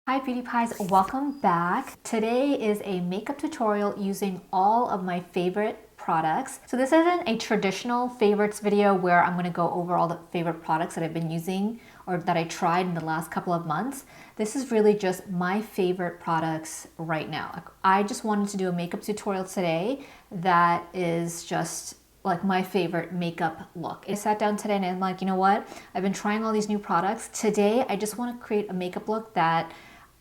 Hi Beauty Pies, welcome back. Today is a makeup tutorial using all of my favorite products. So this isn't a traditional favorites video where I'm going to go over all the favorite products that I've been using or that I tried in the last couple of months. This is really just my favorite products right now. I just wanted to do a makeup tutorial today that is just like my favorite makeup look. I sat down today and I'm like, you know what? I've been trying all these new products. Today, I just want to create a makeup look that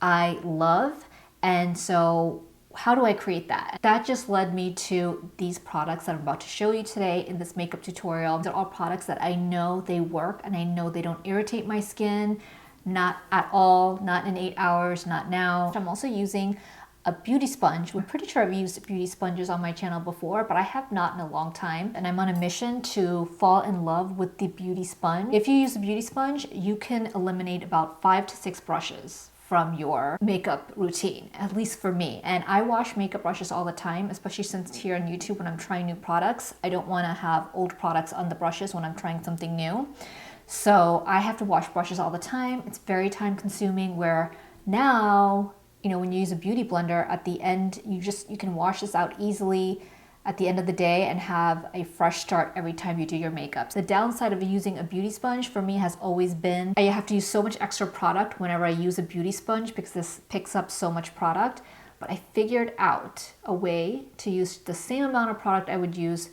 I love. And so how do I create that? That just led me to these products that I'm about to show you today in this makeup tutorial. They're all products that I know they work and I know they don't irritate my skin, not at all, not in 8 hours, not now. I'm also using a beauty sponge. I'm pretty sure I've used beauty sponges on my channel before, but I have not in a long time. And I'm on a mission to fall in love with the beauty sponge. If you use a beauty sponge, you can eliminate about 5 to 6 brushes from your makeup routine, at least for me. And I wash makeup brushes all the time, especially since here on YouTube when I'm trying new products, I don't wanna have old products on the brushes when I'm trying something new. So I have to wash brushes all the time. It's very time consuming where now, you know, when you use a beauty blender at the end, you can wash this out easily at the end of the day and have a fresh start every time you do your makeup. The downside of using a beauty sponge for me has always been I have to use so much extra product whenever I use a beauty sponge because this picks up so much product. But I figured out a way to use the same amount of product I would use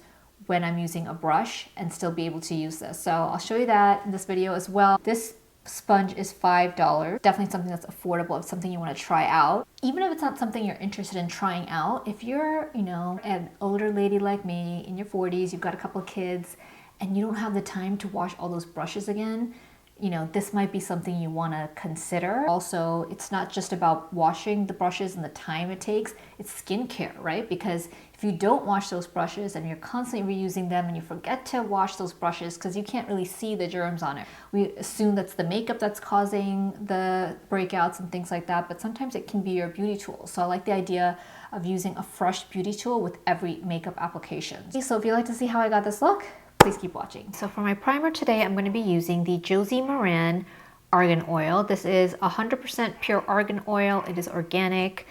when I'm using a brush and still be able to use this. So I'll show you that in this video as well. This sponge is $5. Definitely something that's affordable. If something you want to try out. Even if it's not something you're interested in trying out, if you're, you know, an older lady like me in your 40s, you've got a couple of kids, and you don't have the time to wash all those brushes again, you know, this might be something you want to consider. Also, it's not just about washing the brushes and the time it takes, it's skincare, right? Because if you don't wash those brushes and you're constantly reusing them and you forget to wash those brushes because you can't really see the germs on it, we assume that's the makeup that's causing the breakouts and things like that, but sometimes it can be your beauty tool. So I like the idea of using a fresh beauty tool with every makeup application. So if you'd like to see how I got this look, please keep watching. So for my primer today, I'm going to be using the Josie Maran Argan Oil. This is 100% pure argan oil. It is organic.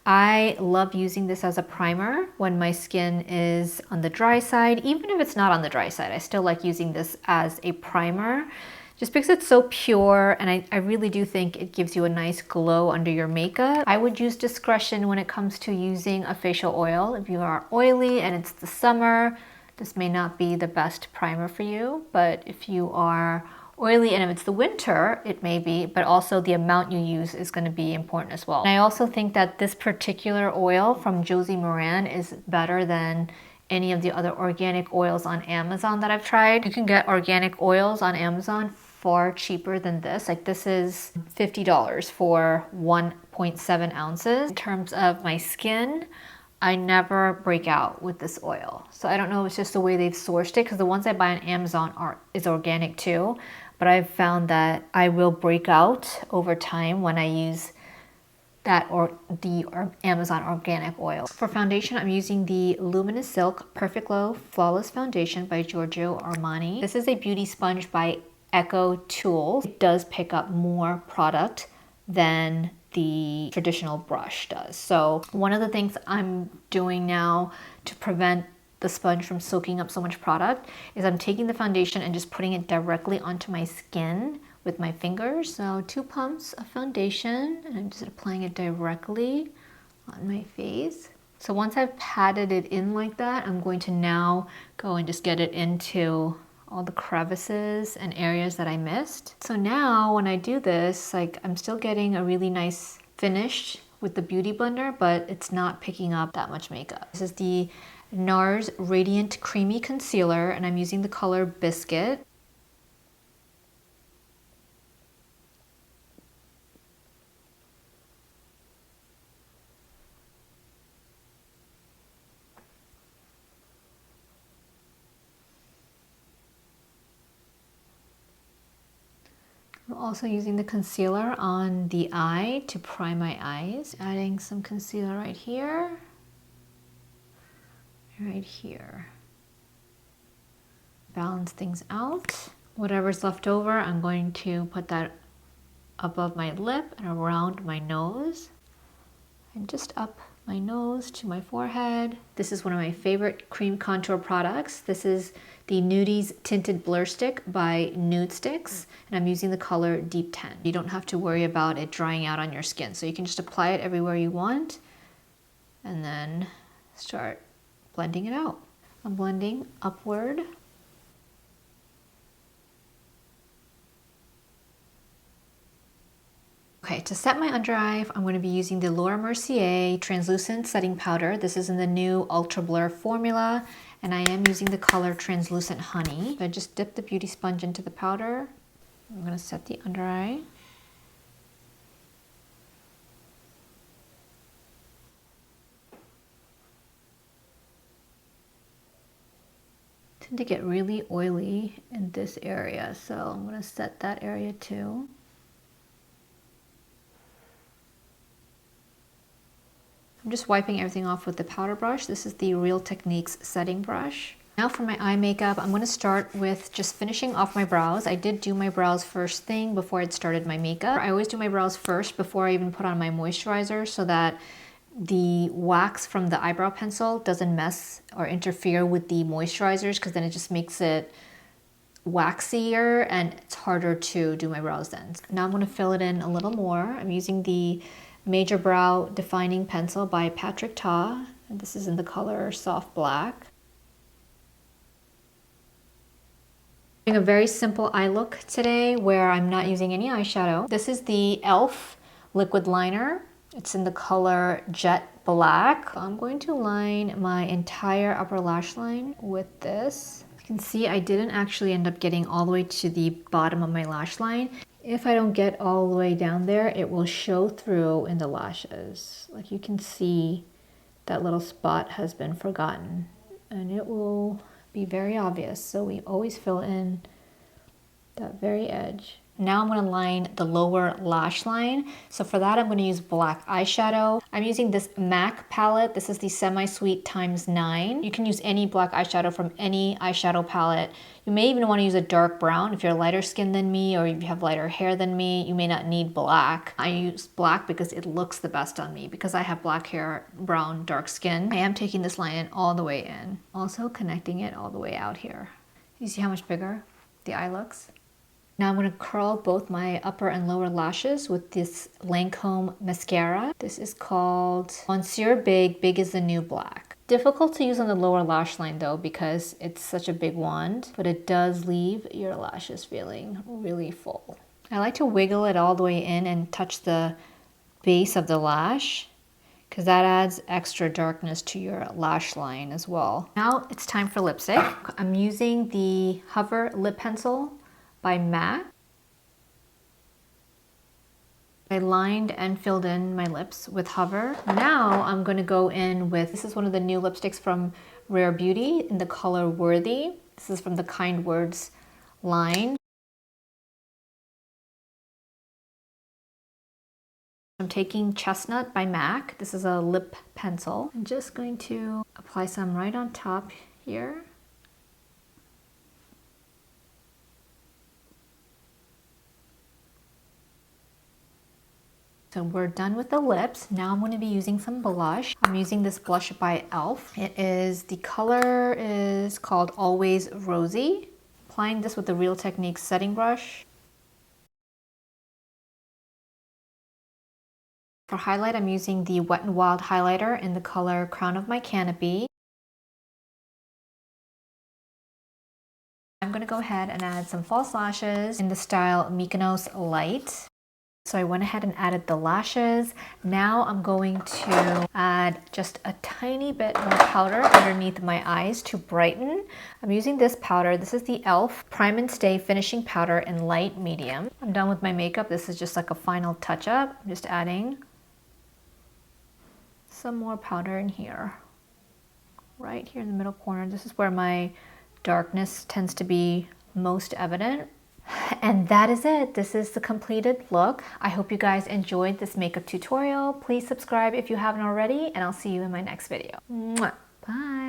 I love using this as a primer when my skin is on the dry side. Even if it's not on the dry side, I still like using this as a primer just because it's so pure, and I really do think it gives you a nice glow under your makeup. I would use discretion when it comes to using a facial oil. If you are oily and it's the summer, this may not be the best primer for you, but if you are oily and if it's the winter, it may be, but also the amount you use is going to be important as well. And I also think that this particular oil from Josie Maran is better than any of the other organic oils on Amazon that I've tried. You can get organic oils on Amazon far cheaper than this. Like this is $50 for 1.7 ounces. In terms of my skin, I never break out with this oil. So I don't know if it's just the way they've sourced it, because the ones I buy on Amazon is organic too, but I've found that I will break out over time when I use that the Amazon organic oil. For foundation, I'm using the Luminous Silk Perfect Glow Flawless Foundation by Giorgio Armani. This is a beauty sponge by Echo Tools. It does pick up more product than the traditional brush does. So one of the things I'm doing now to prevent the sponge from soaking up so much product is I'm taking the foundation and just putting it directly onto my skin with my fingers. So 2 pumps of foundation, and I'm just applying it directly on my face. So once I've patted it in like that, I'm going to now go and just get it into all the crevices and areas that I missed. So now when I do this, like I'm still getting a really nice finish with the Beauty Blender, but it's not picking up that much makeup. This is the NARS Radiant Creamy Concealer, and I'm using the color Biscuit. I'm also using the concealer on the eye to prime my eyes. Adding some concealer right here. Right here. Balance things out. Whatever's left over, I'm going to put that above my lip and around my nose, and just up my nose to my forehead. This is one of my favorite cream contour products. This is the Nudies Tinted Blur Stick by Nudestix, and I'm using the color Deep 10. You don't have to worry about it drying out on your skin, so you can just apply it everywhere you want and then start blending it out. I'm blending upward. Okay, to set my under eye, I'm going to be using the Mercier Translucent Setting Powder. This is in the new Ultra Blur formula, and I am using the color Translucent Honey. So I just dip the beauty sponge into the powder. I'm going to set the under eye. I tend to get really oily in this area, so I'm going to set that area too. I'm just wiping everything off with the powder brush. This is the Real Techniques setting brush. Now for my eye makeup, I'm going to start with just finishing off my brows. I did do my brows first thing before I'd started my makeup. I always do my brows first before I even put on my moisturizer so that the wax from the eyebrow pencil doesn't mess or interfere with the moisturizers, because then it just makes it waxier and it's harder to do my brows then. Now I'm going to fill it in a little more. I'm using the Major Brow Defining Pencil by Patrick Ta, and this is in the color Soft Black. Doing a very simple eye look today where I'm not using any eyeshadow. This is the e.l.f. liquid liner. It's in the color Jet Black. I'm going to line my entire upper lash line with this. You can see I didn't actually end up getting all the way to the bottom of my lash line. If I don't get all the way down there, it will show through in the lashes. Like you can see that little spot has been forgotten and it will be very obvious. So we always fill in that very edge. Now I'm going to line the lower lash line. So for that, I'm going to use black eyeshadow. I'm using this MAC palette. This is the Semi-Sweet ×9. You can use any black eyeshadow from any eyeshadow palette. You may even want to use a dark brown. If you're lighter skinned than me or if you have lighter hair than me, you may not need black. I use black because it looks the best on me. Because I have black hair, brown, dark skin, I am taking this line all the way in. Also connecting it all the way out here. You see how much bigger the eye looks? Now I'm going to curl both my upper and lower lashes with this Lancome mascara. This is called Monsieur Big. Big is the new black. Difficult to use on the lower lash line though because it's such a big wand, but it does leave your lashes feeling really full. I like to wiggle it all the way in and touch the base of the lash because that adds extra darkness to your lash line as well. Now it's time for lipstick. I'm using the Hover lip pencil by MAC. I lined and filled in my lips with Hover. Now I'm going to go in with, this is one of the new lipsticks from Rare Beauty in the color Worthy. This is from the Kind Words line. I'm taking Chestnut by MAC. This is a lip pencil. I'm just going to apply some right on top here. So we're done with the lips. Now I'm going to be using some blush. I'm using this blush by e.l.f. The color is called Always Rosy. Applying this with the Real Techniques setting brush. For highlight, I'm using the Wet n Wild highlighter in the color Crown of My Canopy. I'm going to go ahead and add some false lashes in the style Mykonos Light. So I went ahead and added the lashes. Now I'm going to add just a tiny bit more powder underneath my eyes to brighten. I'm using this powder. This is the e.l.f. Prime and Stay Finishing Powder in light medium. I'm done with my makeup. This is just like a final touch-up. I'm just adding some more powder in here. Right here in the middle corner. This is where my darkness tends to be most evident. And that is it. This is the completed look. I hope you guys enjoyed this makeup tutorial. Please subscribe if you haven't already, and I'll see you in my next video. Mwah. Bye.